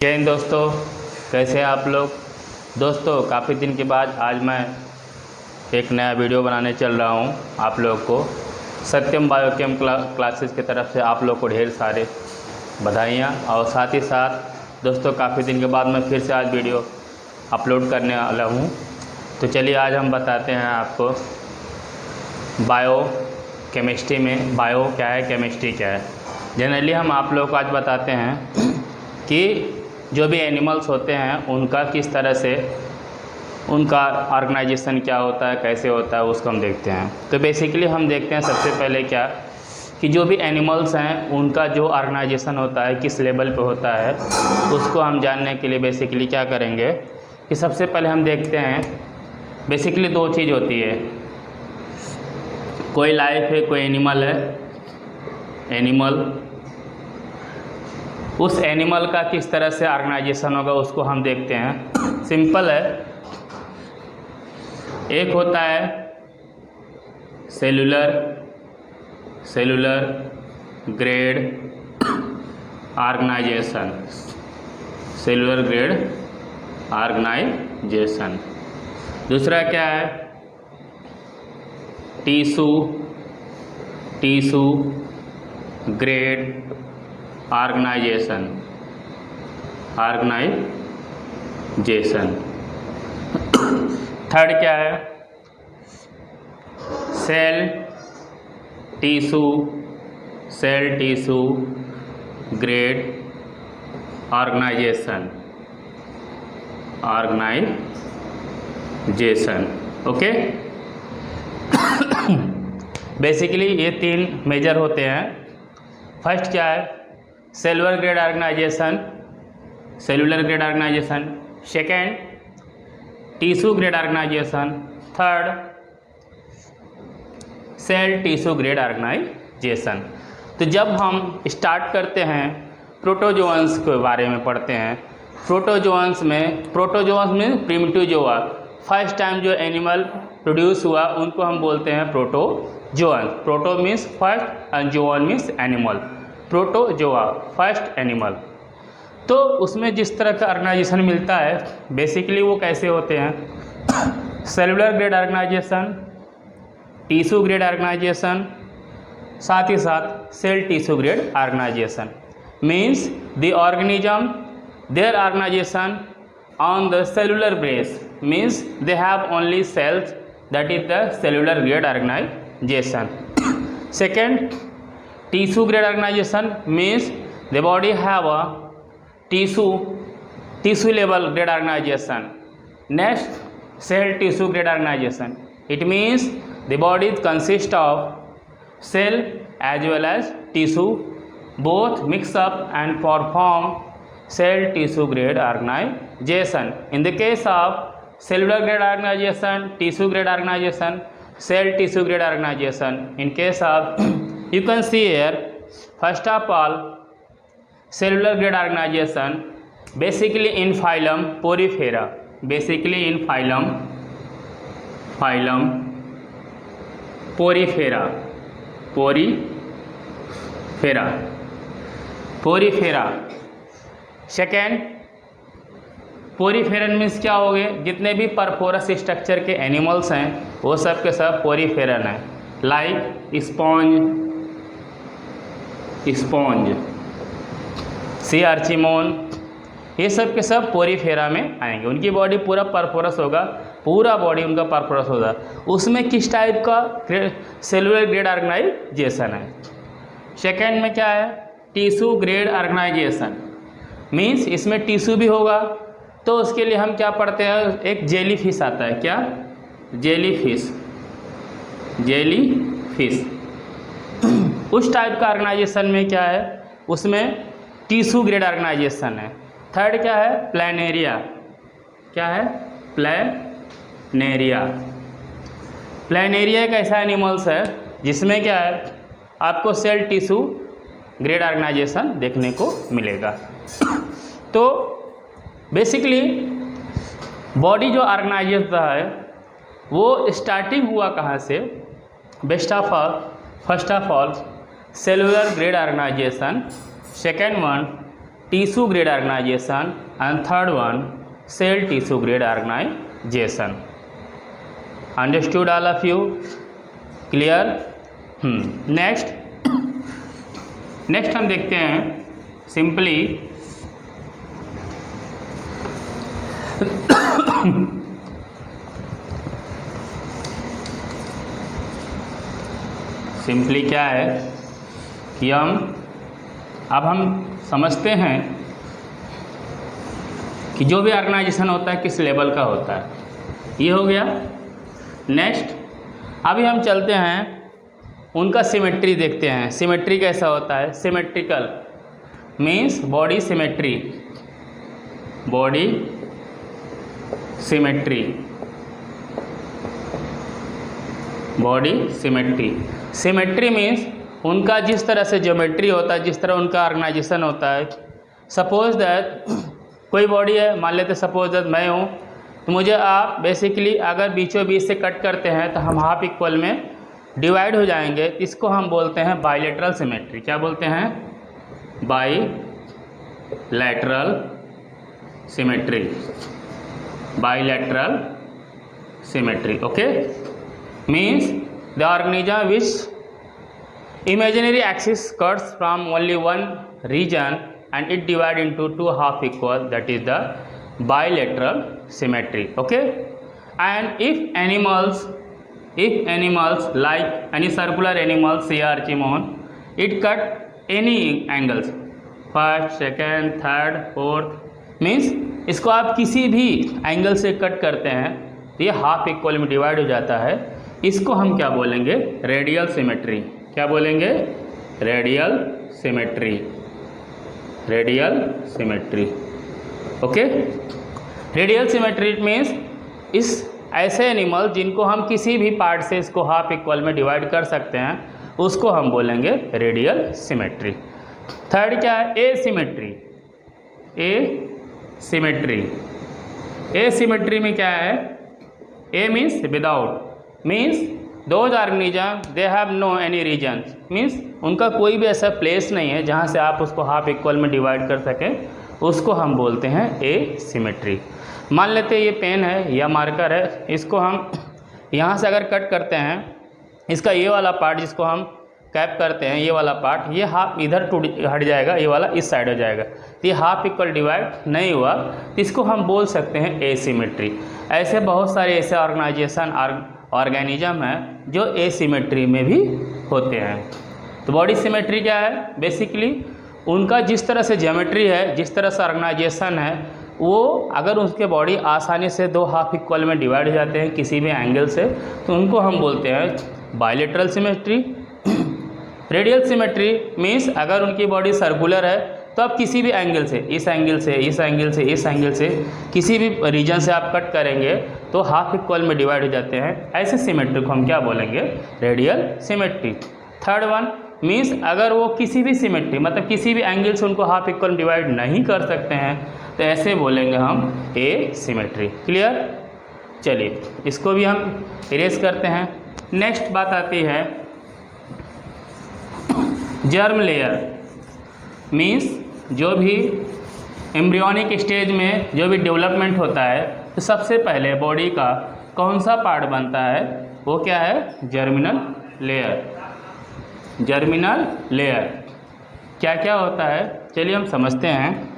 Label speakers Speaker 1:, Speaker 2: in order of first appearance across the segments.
Speaker 1: जय हिंद दोस्तों, कैसे हैं आप लोग। दोस्तों काफ़ी दिन के बाद आज मैं एक नया वीडियो बनाने चल रहा हूं आप लोग को। सत्यम बायोकेम क्लासेस की तरफ से आप लोग को ढेर सारे बधाइयाँ। और साथ ही साथ दोस्तों काफ़ी दिन के बाद मैं फिर से आज वीडियो अपलोड करने वाला हूं। तो चलिए आज हम बताते हैं आपको बायो केमिस्ट्री में बायो क्या है, केमिस्ट्री क्या है। जनरली हम आप लोग को आज बताते हैं कि जो भी एनिमल्स होते हैं उनका किस तरह से उनका ऑर्गेनाइजेशन क्या होता है, कैसे होता है, उसको हम देखते हैं। तो बेसिकली हम देखते हैं सबसे पहले क्या कि जो भी एनिमल्स हैं उनका जो ऑर्गेनाइजेशन होता है किस लेवल पे होता है, उसको हम जानने के लिए बेसिकली क्या करेंगे कि सबसे पहले हम देखते हैं बेसिकली दो चीज़ होती है, कोई लाइफ है, कोई एनिमल है। एनिमल, उस एनिमल का किस तरह से ऑर्गेनाइजेशन होगा उसको हम देखते हैं। सिंपल है, एक होता है cellular grade organization, cellular grade organization. दूसरा क्या है, टिश्यू ग्रेड ऑर्गेनाइजेशन। थर्ड क्या है, cell tissue grade organization. Okay. Basically ये तीन मेजर होते हैं। फर्स्ट क्या है, cellular grade organization, second tissue grade organization, third cell tissue grade organization. तो जब हम स्टार्ट करते हैं प्रोटोजोअन्स के बारे में पढ़ते हैं। प्रोटोजोअन्स में प्रिमिटिव जोआ, फर्स्ट टाइम जो एनिमल प्रोड्यूस हुआ उनको हम बोलते हैं protozoans. Proto means first and zoan means animal. Protozoa first animal. तो उसमें जिस तरह का ऑर्गेनाइजेशन मिलता है बेसिकली वो कैसे होते हैं, cellular grade organization, tissue grade organization, साथ ही साथ cell tissue grade organization. Means the organism their organization on the cellular base, means they have only cells, that is the cellular grade organization. Second, tissue grade organization means the body have a tissue level grade organization. Next, cell tissue grade organization. It means the body consists of cell as well as tissue, both mix up and form cell tissue grade organization. In the case of cellular grade organization, tissue grade organization, cell tissue grade organization, in case of you can see here, first of all, cellular grade organization basically in phylum Porifera. Basically in phylum Porifera. Second, poriferan means क्या हो गए, जितने भी परफोरस structure के animals हैं वो सब के सब पोरीफेरन है। लाइक स्पॉन्ज, सी आर्चिमोन, ये सब के सब पोरीफेरा में आएंगे। उनकी बॉडी पूरा परफोरस होगा, पूरा बॉडी उनका परफोरस होगा। उसमें किस टाइप का सेलुलर ग्रेड ऑर्गेनाइजेशन है। सेकेंड में क्या है, टिश्यू ग्रेड ऑर्गेनाइजेशन, मीन्स इसमें टिश्यू भी होगा। तो उसके लिए हम क्या पढ़ते हैं, एक जेली फिश आता है, क्या, जेली फिश। उस टाइप का ऑर्गेनाइजेशन में क्या है, उसमें टिश्यू ग्रेड ऑर्गेनाइजेशन है। थर्ड क्या है, प्लानेरिया। क्या है, प्लानेरिया एक ऐसा एनिमल्स है जिसमें क्या है आपको सेल टिश्यू ग्रेड ऑर्गेनाइजेशन देखने को मिलेगा। तो बेसिकली बॉडी जो ऑर्गेनाइज है वो स्टार्टिंग हुआ कहाँ से, first of all cellular grade organization, second one tissue grade organization, and third one cell tissue grade organization. Understood all of you? Clear? Next हम देखते हैं सिंपली क्या है कि हम समझते हैं कि जो भी ऑर्गेनाइजेशन होता है किस लेवल का होता है, ये हो गया। नेक्स्ट अभी हम चलते हैं उनका सिमेट्री देखते हैं। सिमेट्री कैसा होता है? Symmetrical means body symmetry, body symmetry, body symmetry. Symmetry means उनका जिस तरह से ज्योमेट्री होता है, जिस तरह उनका ऑर्गेनाइजेशन होता है। सपोज दैट कोई बॉडी है, मान लेते सपोज दैट मैं हूँ, तो मुझे आप बेसिकली अगर बीचों बीच से कट करते हैं तो हम हाफ इक्वल में डिवाइड हो जाएंगे। इसको हम बोलते हैं बाइलेटरल सिमेट्री। क्या बोलते हैं? Bilateral symmetry, bilateral symmetry. Okay, means the organism which imaginary axis cuts from only one region and it divide into two half equal, that is the bilateral symmetry. Okay, and if animals like any circular animals, say Archimon, it cut any angles, first, second, third, fourth, means इसको आप किसी भी angle से cut करते हैं तो ये half equal में डिवाइड हो जाता है। इसको हम क्या बोलेंगे? Radial symmetry. क्या बोलेंगे? Radial symmetry, radial symmetry. Okay, radial symmetry means इस ऐसे एनिमल जिनको हम किसी भी पार्ट से इसको हाफ इक्वल में डिवाइड कर सकते हैं, उसको हम बोलेंगे रेडियल सिमेट्री। थर्ड क्या है? A symmetry. A symmetry, a symmetry में क्या है? A means without, means those organism they have no any region, means उनका कोई भी ऐसा प्लेस नहीं है जहाँ से आप उसको हाफ इक्वल में डिवाइड कर सकें, उसको हम बोलते हैं ए सिमेट्री। मान लेते हैं ये पेन है या मार्कर है, इसको हम यहाँ से अगर कट करते हैं, इसका ये वाला पार्ट जिसको हम कैप करते हैं, ये वाला पार्ट, ये हाफ इधर टूट हट जाएगा, ये वाला इस साइड हो जाएगा, तो ये हाफ इक्वल डिवाइड नहीं हुआ, तो इसको हम बोल सकते हैं एसिमेट्री। ऐसे बहुत सारे ऐसे ऑर्गेनिज्म हैं जो एसिमेट्री में भी होते हैं। तो बॉडी सिमेट्री क्या है? बेसिकली उनका जिस तरह से ज्योमेट्री है, जिस तरह से ऑर्गेनाइजेशन है, वो अगर उसके बॉडी आसानी से दो हाफ इक्वल में डिवाइड हो जाते हैं किसी भी एंगल से, तो उनको हम बोलते हैं bilateral symmetry. Radial symmetry means अगर उनकी बॉडी सर्कुलर है तो आप किसी भी एंगल से, इस एंगल से, इस एंगल से, इस एंगल से, किसी भी रीजन से आप कट करेंगे तो हाफ इक्वल में डिवाइड हो जाते हैं। ऐसे सिमेट्री को हम क्या बोलेंगे? Radial symmetry. Third one means अगर वो किसी भी सिमेट्री, मतलब किसी भी एंगल से उनको हाफ इक्वल डिवाइड नहीं कर सकते हैं, तो ऐसे बोलेंगे हम ए सिमेट्री। क्लियर? चलिए इसको भी हम इरेज करते हैं। नेक्स्ट बात आती है जर्म लेयर, मीन्स जो भी एम्ब्रियोनिक स्टेज में जो भी डेवलपमेंट होता है, तो सबसे पहले बॉडी का कौन सा पार्ट बनता है? वो क्या है? Germinal layer. जर्मिनल लेयर क्या क्या होता है? चलिए हम समझते हैं।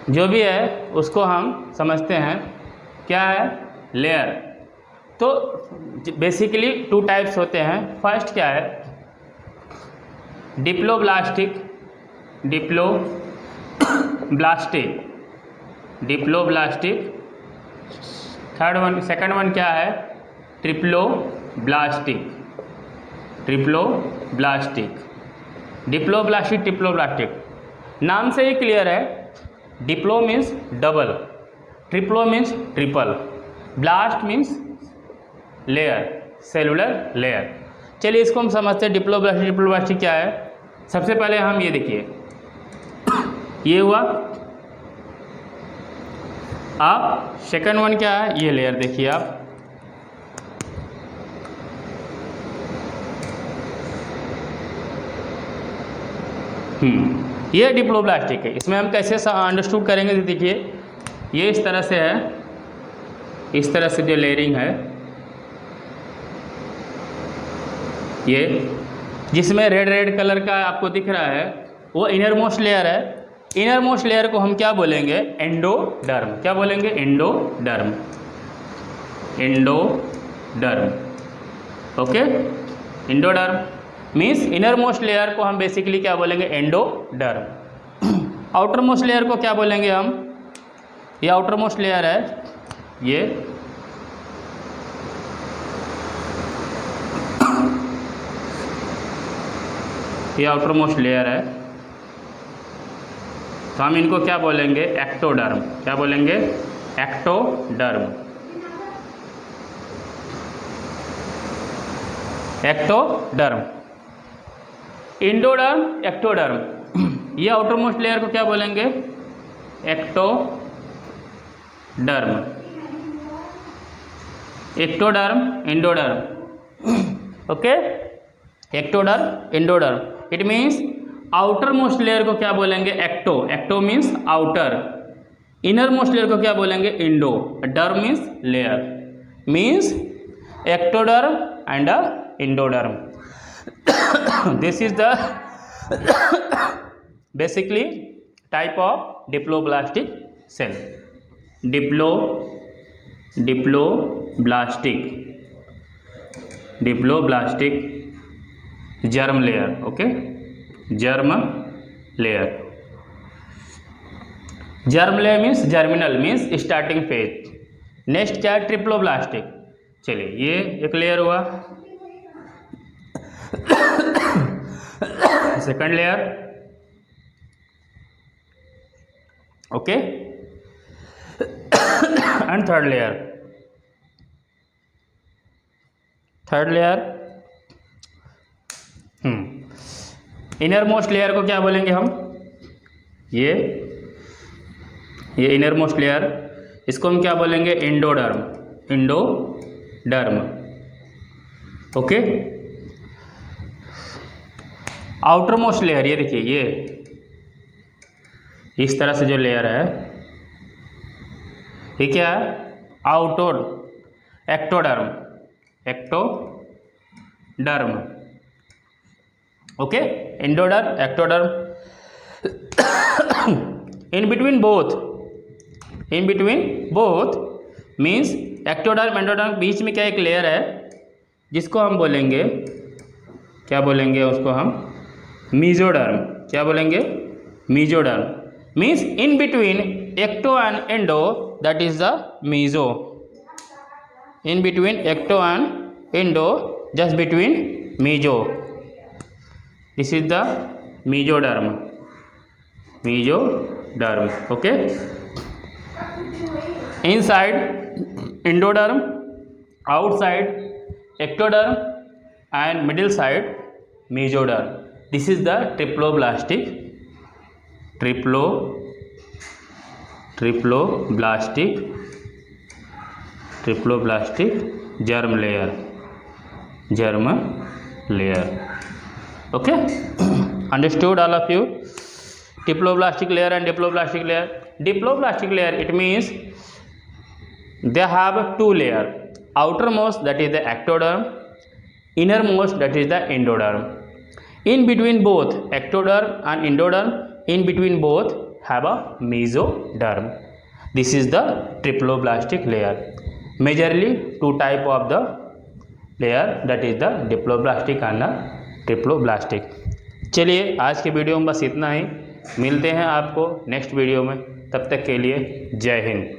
Speaker 1: जो भी है उसको हम समझते हैं। क्या है? लेयर। तो बेसिकली टू टाइप्स होते हैं। फर्स्ट क्या है? Diploblastic, diploblastic, diploblastic. Third one, second one क्या है? Triploblastic, triploblastic, diploblastic, triploblastic. नाम से ही क्लियर है, diplo means double, triplo means triple, blast means layer, cellular layer. चलिए इसको हम समझते हैं डिप्लोब्लास्टिक, ट्रिप्लोब्लास्टिक क्या है। सबसे पहले हम ये देखिए, ये हुआ। आप सेकंड वन क्या है? ये लेयर देखिए आप, ये डिप्लोब्लास्टिक है। इसमें हम कैसे अंडरस्टूड करेंगे, देखिए ये इस तरह से है, इस तरह से जो लेयरिंग है ये, जिसमें रेड रेड कलर का आपको दिख रहा है वो इनर मोस्ट लेयर है। इनर मोस्ट लेयर को हम क्या बोलेंगे, एंडोडर्म। क्या बोलेंगे, endoderm. Endoderm, okay. Endoderm means inner most layer को हम बेसिकली क्या बोलेंगे, एंडोडर्म। आउटर मोस्ट लेयर को क्या बोलेंगे हम, ये आउटर मोस्ट लेयर है, ये आउटर मोस्ट लेयर है, तो हम इनको क्या बोलेंगे, एक्टोडर्म। क्या बोलेंगे, एक्टोडर्म। Ectoderm, endoderm, ectoderm. ये आउटर मोस्ट लेयर को क्या बोलेंगे, ectoderm. Ectoderm, endoderm, okay. Ectoderm, endoderm, it means outer most layer को क्या बोलेंगे, ecto. Ecto means outer. Inner most layer को क्या बोलेंगे, endo. Derm means layer, means ectoderm and endoderm. This is the basically type of diploblastic cell. Diploblastic germ layer, okay, germ layer. Germ layer means germinal, means starting phase. Next क्या है, triploblastic. चलिए ये एक layer हुआ, second layer, okay, and third layer. Inner most layer को क्या बोलेंगे हम, ये इनर मोस्ट लेयर, इसको हम क्या बोलेंगे, endoderm. Endoderm, okay. Outer most layer, ये देखिए ये इस तरह से जो लेयर है, ये क्या है, ectoderm. Ectoderm, okay, endoderm, ectoderm. In between both means ectoderm endoderm, बीच में क्या एक लेयर है जिसको हम बोलेंगे, क्या बोलेंगे उसको हम, मीजोडर्म। क्या बोलेंगे, mesoderm. Means in between ecto and endo, that is the meso. In between ecto and endo, just between meso, this is the mesoderm. Okay. Inside endoderm, outside ectoderm and middle side mesoderm. This is the triploblastic germ layer, okay. Understood all of you? Diploblastic layer and diploblastic layer. Diploblastic layer, it means they have two layer, outermost that is the ectoderm, innermost that is the endoderm. In between both ectoderm and endoderm, in between both have a mesoderm. This is the triploblastic layer. Majorly two type of the layer, that is the diploblastic and the triploblastic. चलिए आज के video में बस इतना ही, मिलते हैं आपको next video में, तब तक के लिए जय हिंद।